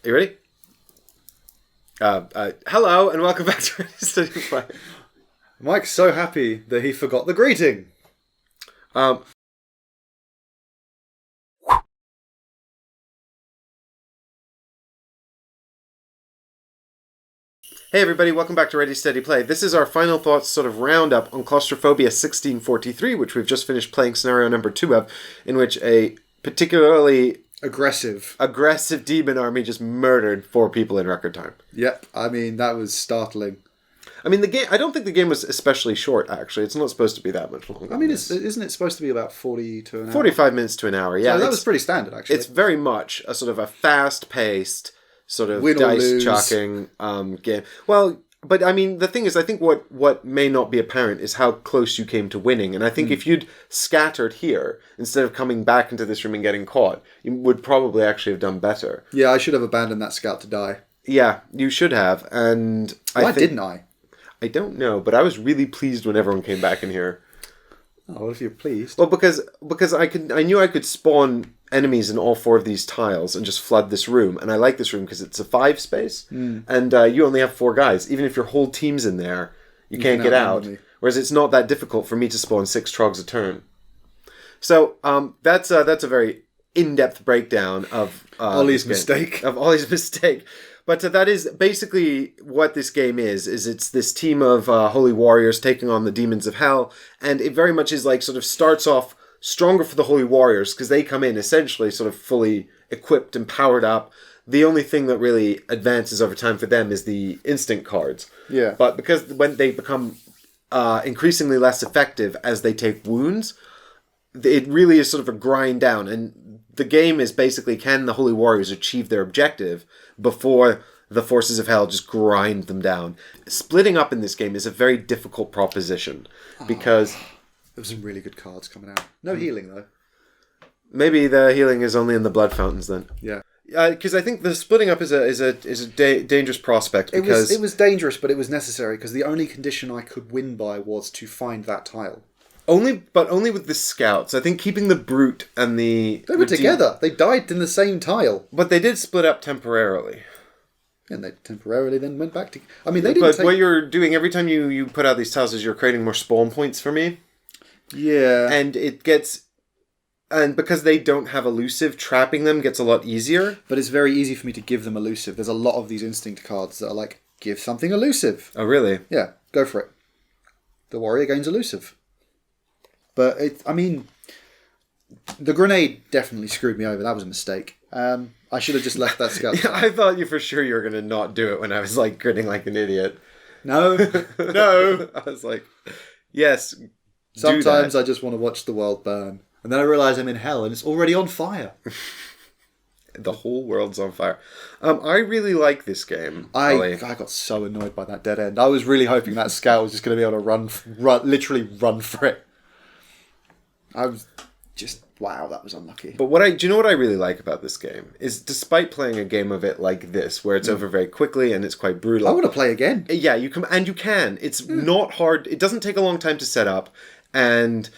Are you ready? Hello and welcome back to Ready Steady Play. Mike's so happy that he forgot the greeting. Hey everybody, welcome back to Ready Steady Play. This is our final thoughts sort of roundup on Claustrophobia 1643, which we've just finished playing scenario number 2 of, in which a particularly aggressive demon army just murdered 4 people in record time. Yep, I mean, that was startling. I mean, I don't think the game was especially short, actually. It's not supposed to be that much longer. I mean, isn't it supposed to be about 40 to an hour? 45 minutes to an hour, yeah. So that was pretty standard, actually. It's very much a sort of a fast-paced, sort of win dice-chucking game. Well, but I mean, the thing is, I think what may not be apparent is how close you came to winning. And I think if you'd scattered here, instead of coming back into this room and getting caught, you would probably actually have done better. Yeah, I should have abandoned that scout to die. Yeah, you should have. And Why didn't I? I don't know, but I was really pleased when everyone came back in here. Oh, what if you're pleased? Well, because I knew I could spawn enemies in all 4 of these tiles and just flood this room. And I like this room because it's a 5 space, and you only have 4 guys. Even if your whole team's in there, you can't get out. Whereas it's not that difficult for me to spawn 6 trogs a turn. So that's a very in-depth breakdown of Ollie's mistake. But that is basically what this game is it's this team of holy warriors taking on the demons of hell, and it very much is like sort of starts off stronger for the holy warriors because they come in essentially sort of fully equipped and powered up. The only thing that really advances over time for them is the instant cards. Yeah. But because when they become increasingly less effective as they take wounds, it really is sort of a grind down, and the game is basically, can the Holy Warriors achieve their objective before the forces of hell just grind them down? Splitting up in this game is a very difficult proposition because there were some really good cards coming out. No healing though. Maybe the healing is only in the blood fountains then. Yeah. Because I think the splitting up is a dangerous prospect. Because it was dangerous, but it was necessary because the only condition I could win by was to find that tile. Only with the scouts. I think keeping the brute and they were together. They died in the same tile. But they did split up temporarily. And they temporarily then went back to... I mean, they didn't. But what you're doing every time you put out these tiles is you're creating more spawn points for me. Yeah. And it gets... And because they don't have elusive, trapping them gets a lot easier. But it's very easy for me to give them elusive. There's a lot of these instinct cards that are like, give something elusive. Oh, really? Yeah, go for it. The warrior gains elusive. But, the grenade definitely screwed me over. That was a mistake. I should have just left that scout. Yeah, I thought you for sure you were going to not do it when I was, like, grinning like an idiot. No. No. I was like, yes, sometimes I just want to watch the world burn. And then I realise I'm in hell and it's already on fire. The whole world's on fire. I really like this game. I got so annoyed by that dead end. I was really hoping that scout was just going to be able to literally run for it. I was just, wow, that was unlucky. But do you know what I really like about this game? Is despite playing a game of it like this, where it's over very quickly and it's quite brutal. I want to play again. Yeah, you can. It's not hard. It doesn't take a long time to set up, and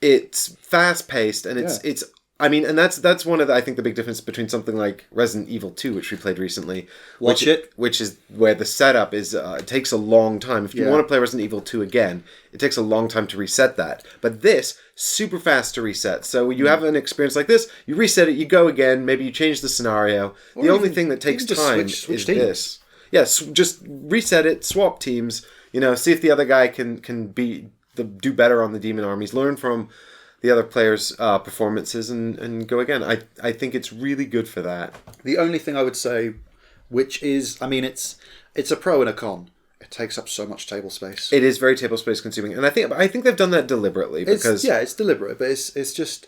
it's fast paced, and it's. I mean, and that's one of the, I think, the big difference between something like Resident Evil 2, which we played recently. Which is where the setup is, it takes a long time. If you want to play Resident Evil 2 again, it takes a long time to reset that. But this, super fast to reset. So when you have an experience like this, you reset it, you go again, maybe you change the scenario. Or the only thing that takes time is this. Yes, just reset it, swap teams, see if the other guy can do better on the demon armies, learn from the other players' performances and go again. I think it's really good for that. The only thing I would say, which is, it's a pro and a con. It takes up so much table space. It is very table space consuming, and I think they've done that deliberately because it's deliberate, but it's just.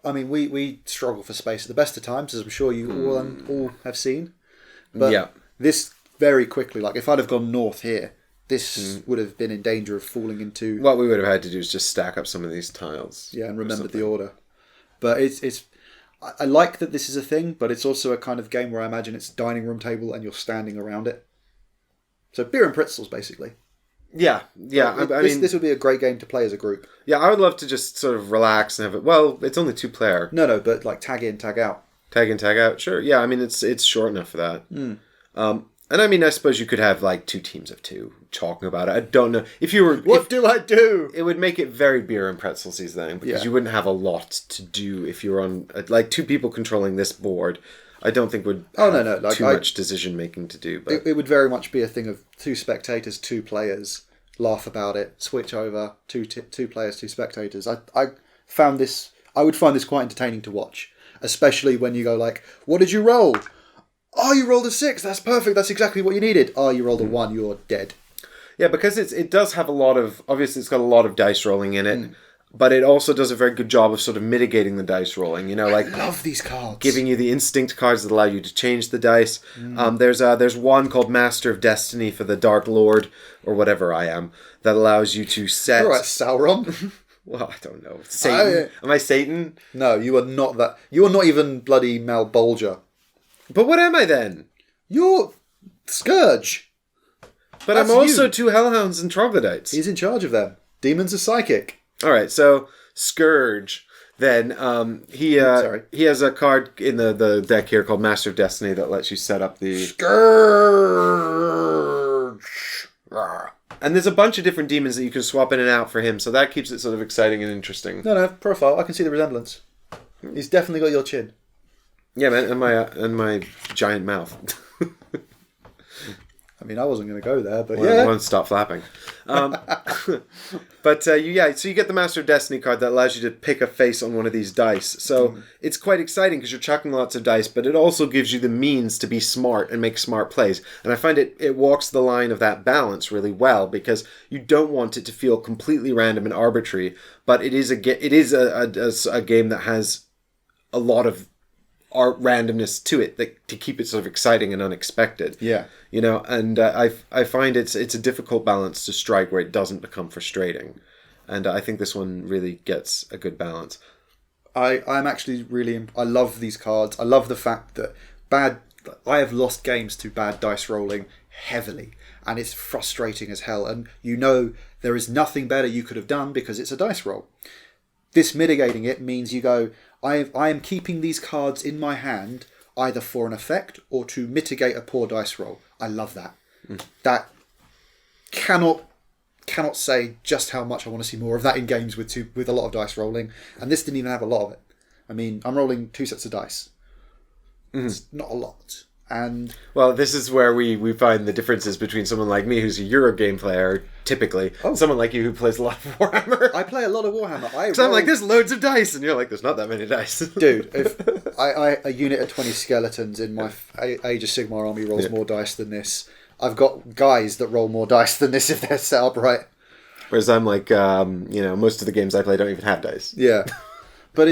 We struggle for space at the best of times, as I'm sure you all have seen. But this very quickly, like if I'd have gone north here, this would have been in danger of falling into... What we would have had to do is just stack up some of these tiles. Yeah, and remember the order. But it's I like that this is a thing, but it's also a kind of game where I imagine it's dining room table and you're standing around it. So beer and pretzels, basically. Yeah. This would be a great game to play as a group. Yeah, I would love to just sort of relax and have it... Well, it's only 2-player. No, but like tag in, tag out. Tag in, tag out. Sure. Yeah, I mean, it's short enough for that. And I mean, I suppose you could have like 2 teams of 2 talking about it. I don't know. If you were... What do I do? It would make it very beer and pretzel seasoning because you wouldn't have a lot to do if you were on... Like 2 people controlling this board, I don't think would have like, too much decision making to do. But it would very much be a thing of 2 spectators, 2 players, laugh about it, switch over, 2 players, 2 spectators. I would find this quite entertaining to watch, especially when you go like, what did you roll? Oh, you rolled a 6. That's perfect. That's exactly what you needed. Oh, you rolled a 1. You're dead. Yeah, because it does have a lot of... Obviously, it's got a lot of dice rolling in it, but it also does a very good job of sort of mitigating the dice rolling. You know, like... I love these cards. Giving you the instinct cards that allow you to change the dice. There's one called Master of Destiny for the Dark Lord, or whatever I am, that allows you to set... All right, Sauron. Well, I don't know. Satan? Am I Satan? No, you are not that. You are not even bloody Malbolgia. But what am I then? You're Scourge. But I'm also 2 Hellhounds and Troglodytes. He's in charge of them. Demons are psychic. Alright, so Scourge, then, he has a card in the deck here called Master of Destiny that lets you set up the... Scourge! And there's a bunch of different demons that you can swap in and out for him, so that keeps it sort of exciting and interesting. No, profile. I can see the resemblance. He's definitely got your chin. Yeah, man, and my giant mouth. I mean, I wasn't going to go there, but I won't stop flapping. But so you get the Master of Destiny card that allows you to pick a face on one of these dice. So it's quite exciting because you're chucking lots of dice, but it also gives you the means to be smart and make smart plays. And I find it walks the line of that balance really well because you don't want it to feel completely random and arbitrary, but it is a game that has a lot of randomness to it to keep it sort of exciting and unexpected. Yeah. You know, and I find it's a difficult balance to strike where it doesn't become frustrating. And I think this one really gets a good balance. I'm actually really... I love these cards. I love the fact that I have lost games to bad dice rolling heavily. And it's frustrating as hell. And you know there is nothing better you could have done because it's a dice roll. This mitigating it means you go... I am keeping these cards in my hand either for an effect or to mitigate a poor dice roll. I love that. That cannot say just how much I want to see more of that in games with a lot of dice rolling. And this didn't even have a lot of it. I mean, I'm rolling 2 sets of dice. It's not a lot. And well, this is where we find the differences between someone like me who's a Eurogame player, typically, and someone like you who plays a lot of Warhammer. I play a lot of Warhammer. Because I'm like, there's loads of dice, and you're like, there's not that many dice. Dude, if a unit of 20 skeletons in my Age of Sigmar army rolls more dice than this, I've got guys that roll more dice than this if they're set up right. Whereas I'm like, most of the games I play don't even have dice. Yeah. But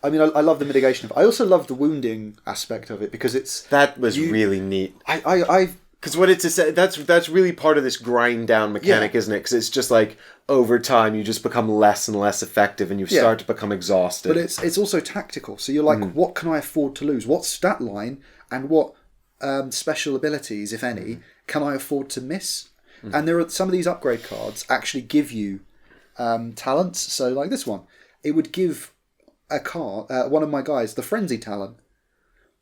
I mean, I love the mitigation of it. I also love the wounding aspect of it because it's... That was really neat. Because what it's that's really part of this grind down mechanic, isn't it? Because it's just like over time you just become less and less effective, and you start to become exhausted. But it's also tactical. So you're like, what can I afford to lose? What stat line and what special abilities, if any, can I afford to miss? And there are some of these upgrade cards actually give you talents. So like this one, it would give a card, one of my guys, the Frenzy talent,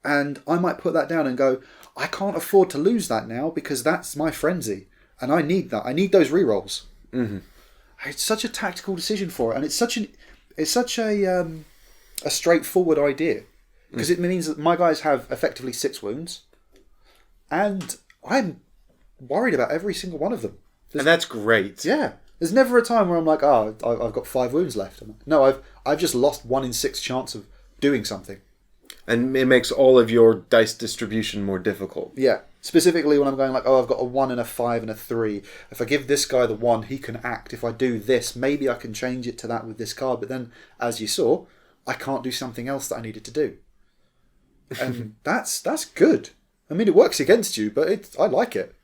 and I might put that down and go, I can't afford to lose that now because that's my Frenzy, and I need that. I need those rerolls. It's such a tactical decision for it, and it's such a straightforward idea because it means that my guys have effectively 6 wounds, and I'm worried about every single one of them. And that's great. Yeah. There's never a time where I'm like, I've got 5 wounds left. No, I've just lost 1 in 6 chance of doing something. And it makes all of your dice distribution more difficult. Yeah. Specifically when I'm going like, I've got a 1 and a 5 and a 3. If I give this guy the 1, he can act. If I do this, maybe I can change it to that with this card. But then, as you saw, I can't do something else that I needed to do. And that's good. I mean, it works against you, but I like it.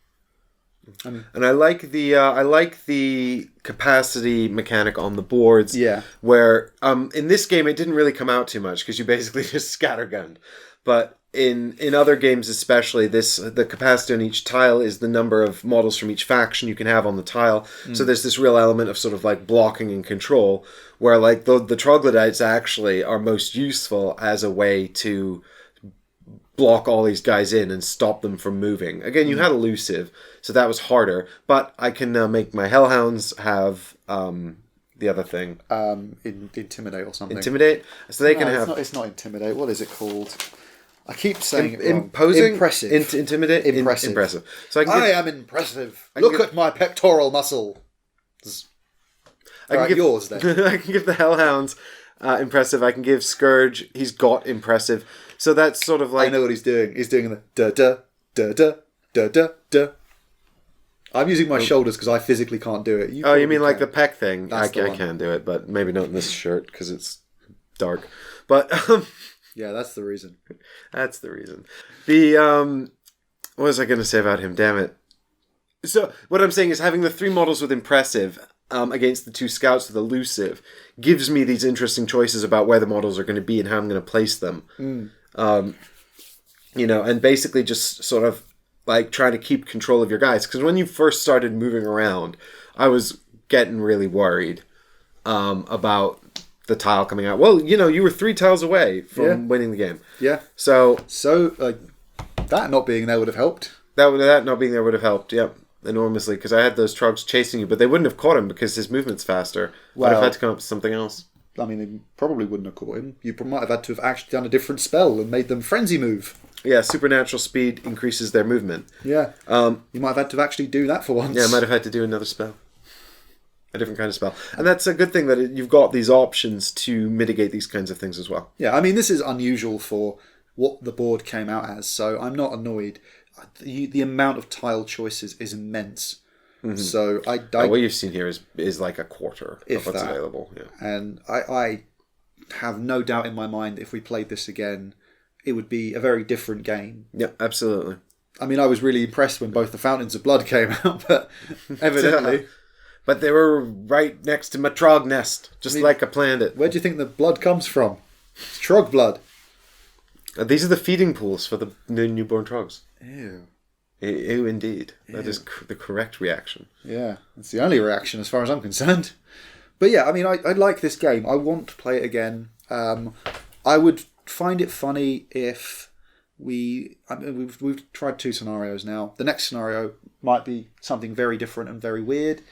And I like the capacity mechanic on the boards. Yeah. Where in this game it didn't really come out too much because you basically just scattergunned. But in other games especially, the capacity on each tile is the number of models from each faction you can have on the tile. So there's this real element of sort of like blocking and control, where like the troglodytes actually are most useful as a way to block all these guys in and stop them from moving. Again, you had elusive, so that was harder. But I can make my hellhounds have the other thing. Intimidate or something. Intimidate? So they can have... It's not intimidate. What is it called? I keep saying it wrong. Imposing? Impressive. Intimidate? Impressive. Impressive. So I am impressive. Look at my pectoral muscle. Yours then. I can give the hellhounds impressive. I can give Scourge, he's got impressive. So that's sort of like... I know what he's doing. He's doing the da-da, da-da, da-da, da. I'm using my shoulders because I physically can't do it. You mean like the peck thing? I can do it, but maybe not in this shirt because it's dark. But... yeah, that's the reason. That's the reason. The... what was I going to say about him? Damn it. So what I'm saying is having the 3 models with impressive... against the 2 scouts with elusive gives me these interesting choices about where the models are going to be and how I'm going to place them. And basically just sort of like trying to keep control of your guys. Because when you first started moving around, I was getting really worried about the tile coming out. Well, you were 3 tiles away from winning the game. Yeah. So that not being there would have helped. That not being there would have helped, yep. Enormously, because I had those Trogs chasing you, but they wouldn't have caught him because his movement's faster. Well, I'd have had to come up with something else. I mean, they probably wouldn't have caught him. You might have had to have actually done a different spell and made them frenzy move. Yeah, supernatural speed increases their movement. Yeah. You might have had to actually do that for once. Yeah, I might have had to do another spell. A different kind of spell. And that's a good thing that you've got these options to mitigate these kinds of things as well. Yeah, I mean, this is unusual for what the board came out as, so I'm not annoyed. The amount of tile choices is immense. Mm-hmm. So what you've seen here is like a quarter of what's available. Yeah. And I have no doubt in my mind if we played this again, it would be a very different game. Yeah, absolutely. I mean, I was really impressed when both the Fountains of Blood came out, but evidently... But they were right next to my Trog nest, like I planned it. Where do you think the blood comes from? It's Trog blood. These are the feeding pools for the newborn Trogs. Ew. Ew, indeed. Ew. That is the correct reaction. Yeah, it's the only reaction as far as I'm concerned. But yeah, I mean, I like this game. I want to play it again. I would find it funny if we've tried 2 scenarios now. The next scenario might be something very different and very weird.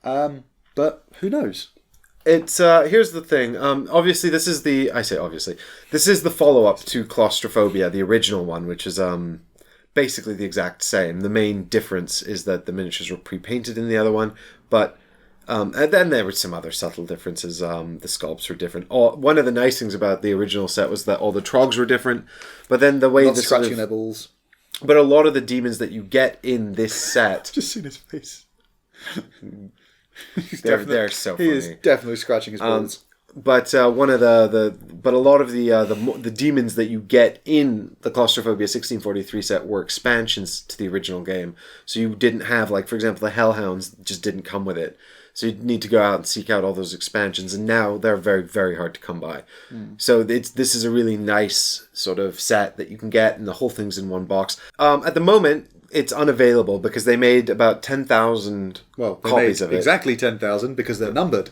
But who knows? It's here's the thing. Obviously, this is the follow-up to Claustrophobia, the original one, which is basically the exact same. The main difference is that the miniatures were pre-painted in the other one, but and then there were some other subtle differences. The sculpts were different. One of the nice things about the original set was that all the Trogs were different, but then the way not scratching their balls. But a lot of the demons that you get in this set, just seen his face. They're so funny. He is definitely scratching his balls. But one of a lot of the demons that you get in the Claustrophobia 1643 set were expansions to the original game. So you didn't have, like, for example, the Hellhounds just didn't come with it. So you'd need to go out and seek out all those expansions, and now they're very, very hard to come by. So this is a really nice sort of set that you can get, and the whole thing's in one box. At the moment, it's unavailable because they made about 10,000 copies of it. Exactly 10,000 because they're numbered.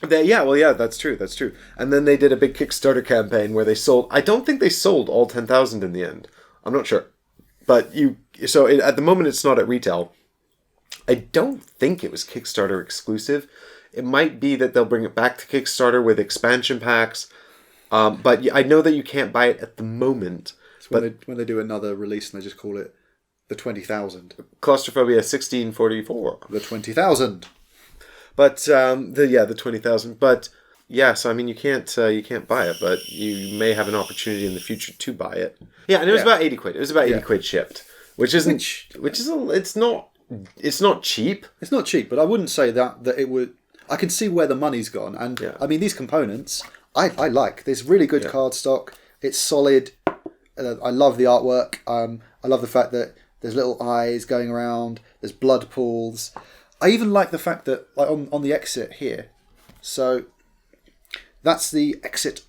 That's true. And then they did a big Kickstarter campaign where they sold... I don't think they sold all 10,000 in the end. I'm not sure. But at the moment, it's not at retail. I don't think it was Kickstarter exclusive. It might be that they'll bring it back to Kickstarter with expansion packs. But I know that you can't buy it at the moment. When they do another release and they just call it the 20,000. Claustrophobia 1644. The 20,000. But the 20,000. But yeah, so I mean you can't buy it, but you may have an opportunity in the future to buy it. Yeah, and it was about 80 quid. It was about 80 quid shipped, it's not cheap. It's not cheap, but I wouldn't say that it would. I can see where the money's gone, and I mean these components I like. There's really good card stock. It's solid. I love the artwork. I love the fact that there's little eyes going around. There's blood pools. I even like the fact that, like on the exit here, so that's the exit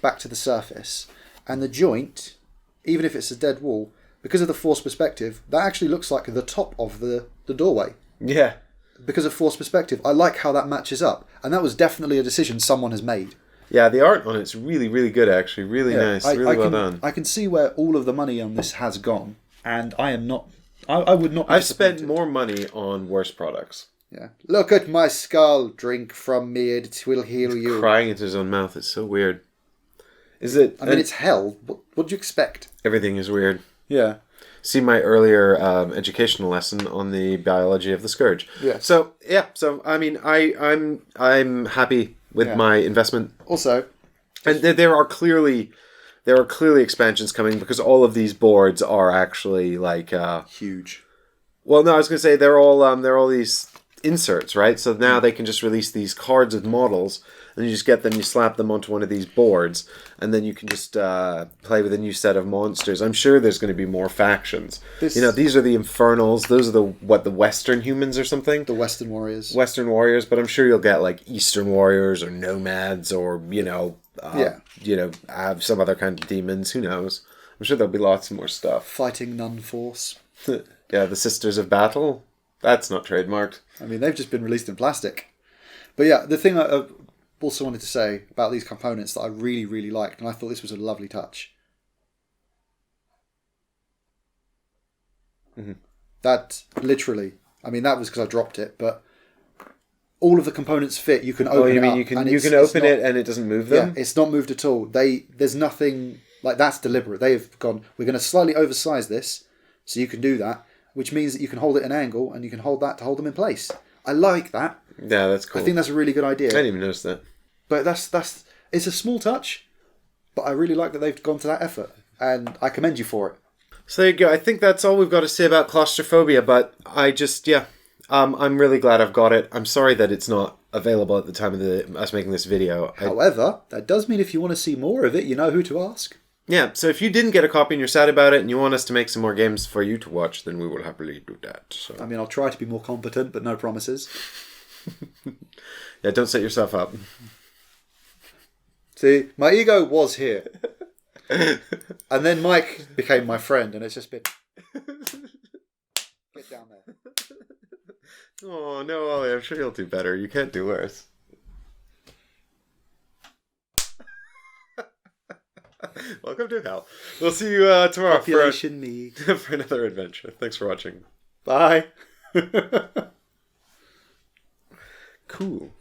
back to the surface, and the joint, even if it's a dead wall, because of the forced perspective, that actually looks like the top of the doorway. Yeah. Because of forced perspective, I like how that matches up, and that was definitely a decision someone has made. Yeah, the art on it's really, really good, actually. Really nice. Really well done. I can see where all of the money on this has gone, and I am not... I would not be I've spent more money on worse products. Yeah. Look at my skull. Drink from me, it will heal you. Crying into his own mouth. It's so weird. Is it... I mean, it's hell. What do you expect? Everything is weird. Yeah. See my earlier educational lesson on the biology of the scourge. Yeah. So I mean, I'm happy with my investment. Also, and there are clearly expansions coming because all of these boards are actually like huge. Well, no, I was going to say they're all these inserts, right? So now they can just release these cards of models, and you just get them, you slap them onto one of these boards, and then you can just play with a new set of monsters. I'm sure there's going to be more factions. These are the Infernals. Those are the Western humans or something? The Western Warriors. Western Warriors, but I'm sure you'll get like Eastern Warriors or Nomads or, have some other kind of demons. Who knows? I'm sure there'll be lots more stuff. Fighting Nun Force. Yeah, the Sisters of Battle. That's not trademarked. I mean, they've just been released in plastic. But yeah, the thing I also wanted to say about these components that I really, really liked, and I thought this was a lovely touch. Mm-hmm. That literally, I mean, that was because I dropped it, but all of the components fit. You can open it up. You can open it and it doesn't move them? Yeah, it's not moved at all. There's nothing, like that's deliberate. They've gone, we're going to slightly oversize this, so you can do that, which means that you can hold it at an angle and you can hold that to hold them in place. I like that. Yeah, that's cool. I think that's a really good idea. I didn't even notice that. But it's a small touch, but I really like that they've gone to that effort, and I commend you for it. So there you go. I think that's all we've got to say about claustrophobia, but I'm really glad I've got it. I'm sorry that it's not available at the time of us making this video. However, that does mean if you want to see more of it, you know who to ask. Yeah, so if you didn't get a copy and you're sad about it and you want us to make some more games for you to watch, then we will happily do that. So. I mean, I'll try to be more competent, but no promises. Yeah, don't set yourself up. See, my ego was here. And then Mike became my friend, and it's just been... Get down there. Oh, no, Ollie, I'm sure you'll do better. You can't do worse. Welcome to hell. We'll see you tomorrow for another adventure. Thanks for watching. Bye. Cool.